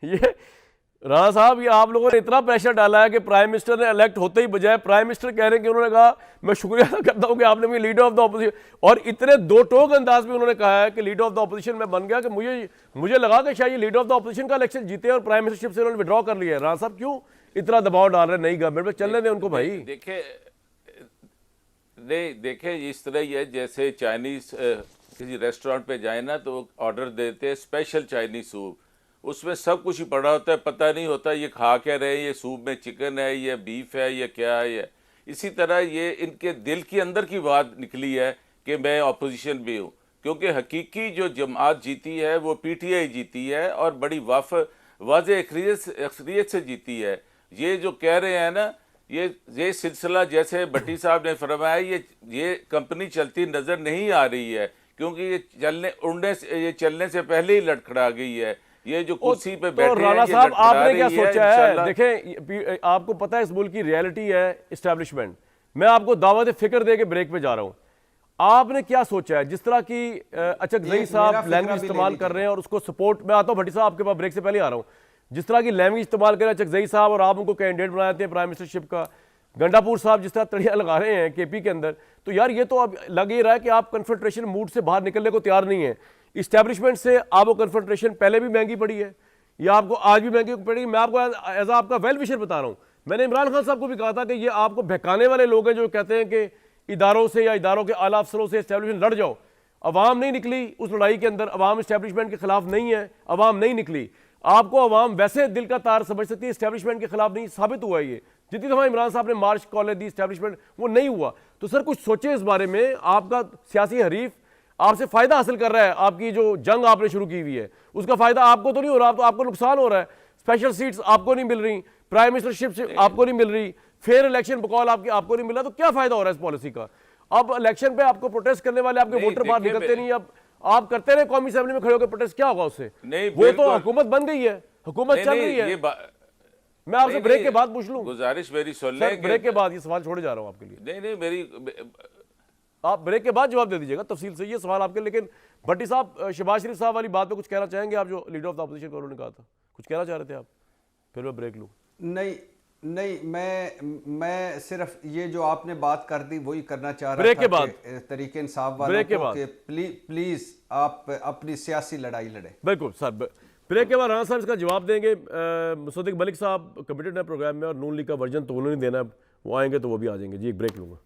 ये राणा साहब, ये आप लोगों ने इतना प्रेशर डाला है कि प्राइम मिनिस्टर ने इलेक्ट होते ही बजाय प्राइम मिनिस्टर कह रहे हैं कि उन्होंने कहा मैं शुक्रिया अदा करता हूं कि आपने मुझे लीडर ऑफ द ऑपोजिशन, और इतने दो टोक अंदाज में उन्होंने कहा है कि लीडर ऑफ द ऑपोजिशन में बन गया कि मुझे लगा कि शायद ये लीडर ऑफ द ऑपोजिशन का इलेक्शन जीते और प्राइम मिनिस्टरशिप से उन्होंने विड्रॉ कर लिया है। राणा साहब क्यों इतना दबाव डाल रहे हैं नई गवर्नमेंट में? चलने दें उनको भाई। देखे इस तरह ही है जैसे चाइनीज किसी रेस्टोरेंट पे जाए ना तो ऑर्डर देते हैं स्पेशल चाइनीज सूप, उसमें सब कुछ ही पड़ा होता है, पता नहीं होता ये खा क्या रहे हैं, ये सूप में चिकन है, ये बीफ है, ये क्या है। ये इसी तरह ये इनके दिल के अंदर की बात निकली है कि मैं ऑपोजिशन भी हूँ, क्योंकि हकीकी जो जमात जीती है वो पीटीआई जीती है और बड़ी वाज़ेह अक्सरियत से जीती है। ये जो कह रहे हैं ना, ये सिलसिला जैसे भट्टी साहब ने फरमाया, ये कंपनी चलती नज़र नहीं आ रही है, क्योंकि ये चलने से पहले ही लड़खड़ा गई है। ये जो कुर्सी पे बैठे तो राणा साहब आपने क्या सोचा है? देखें, आपको पता है इस मुल्क की रियलिटी है इस्टेब्लिशमेंट। मैं आपको दावत फिक्र दे के ब्रेक पे जा रहा हूं। आपने क्या सोचा है? जिस तरह की अचकजई साहब लैंग्वेज इस्तेमाल कर रहे हैं और उसको सपोर्ट, मैं आता हूं भट्टी साहब आपके पास ब्रेक से पहले आ रहा हूं, जिस तरह की लैंग्वेज इस्तेमाल कर रहे हैं अचकजई साहब और आप उनको कैंडिडेट बनाते हैं प्राइम मिनिस्टरशिप का, गंडापुर साहब जिस तरह तड़िया लगा रहे हैं केपी के अंदर, तो यार ये तो अब लग ही रहा है कि आप कन्फ्रंट्रेशन मूड से बाहर निकलने को तैयार नहीं है। इस्टेब्लिशमेंट से आपको कन्फ्रंट्रेशन पहले भी महंगी पड़ी है, या आपको आज भी महंगी पड़ी। मैं आपको एज आपका वेल विशर बता रहा हूँ, मैंने इमरान खान साहब को भी कहा था कि ये आपको बहकाने वाले लोग हैं जो कहते हैं कि इदारों से या इदारों के आला अफसरों से इस्टेब्लिशमेंट लड़ जाओ। अवाम नहीं निकली उस लड़ाई के अंदर, अवाम इस्टेब्लिशमेंट के खिलाफ नहीं है, अवाम नहीं निकली। आपको अवाम वैसे दिल का तार समझ सकती है, इस्टेब्लिशमेंट के खिलाफ नहीं साबित हुआ ये। जितनी दफा इमरान साहब ने मार्च कॉल दी इस्टेब्लिशमेंट, वो नहीं हुआ। तो सर कुछ सोचे इस बारे में। आपका सियासी हरीफ आपसे फायदा हासिल कर रहा है, आपकी जो जंग आपने शुरू की हुई है उसका फायदा आपको तो नहीं हो रहा, तो आपको नुकसान हो रहा है। स्पेशल सीट्स आपको नहीं मिल रही, प्राइम मिनिस्टरशिप आपको नहीं मिल रही, फेयर इलेक्शन बकौल आपको नहीं मिल रहा, तो क्या फायदा हो रहा है इस पॉलिसी का? अब इलेक्शन पे आपको प्रोटेस्ट करने वाले आपके वोटर बाहर निकलते नहीं, अब आप करते रहे कौमी असेंबली में खड़े होकर प्रोटेस्ट, क्या होगा उससे? वो तो हुकूमत बन गई है, हुकूमत चल रही है। मैं आपसे ब्रेक के बाद पूछ लूं, गुजारिश मेरी सुन लें। ब्रेक के बाद ये सवाल छोड़े जा रहा हूं आपके लिए। नहीं मेरी आप ब्रेक के बाद जवाब दे दीजिएगा तफसील से, ये सवाल आपके। लेकिन भट्टी साहब, शहबाज शरीफ साहब वाली बात पे कुछ कहना चाहेंगे आप, जो लीडर ऑफ द अपोजिशन को उन्होंने कहा था, कुछ कहना चाह रहे थे आप? फिर मैं ब्रेक लूँ। नहीं, मैं सिर्फ ये जो आपने बात कर दी वही करना चाह रहा ब्रेक था के बाद तरीके इंसाफ वालों को कि प्लीज आप अपनी सियासी लड़ाई लड़े। बिल्कुल सर, ब्रेक के बाद राणा साहब इसका जवाब देंगे। मुसद्दिक मलिक साहब कमिटेड है प्रोग्राम में और नून लीग का वर्जन तो उन्होंने देना है, वो आएंगे तो वो भी आ जाएंगे जी। एक ब्रेक लूँगा।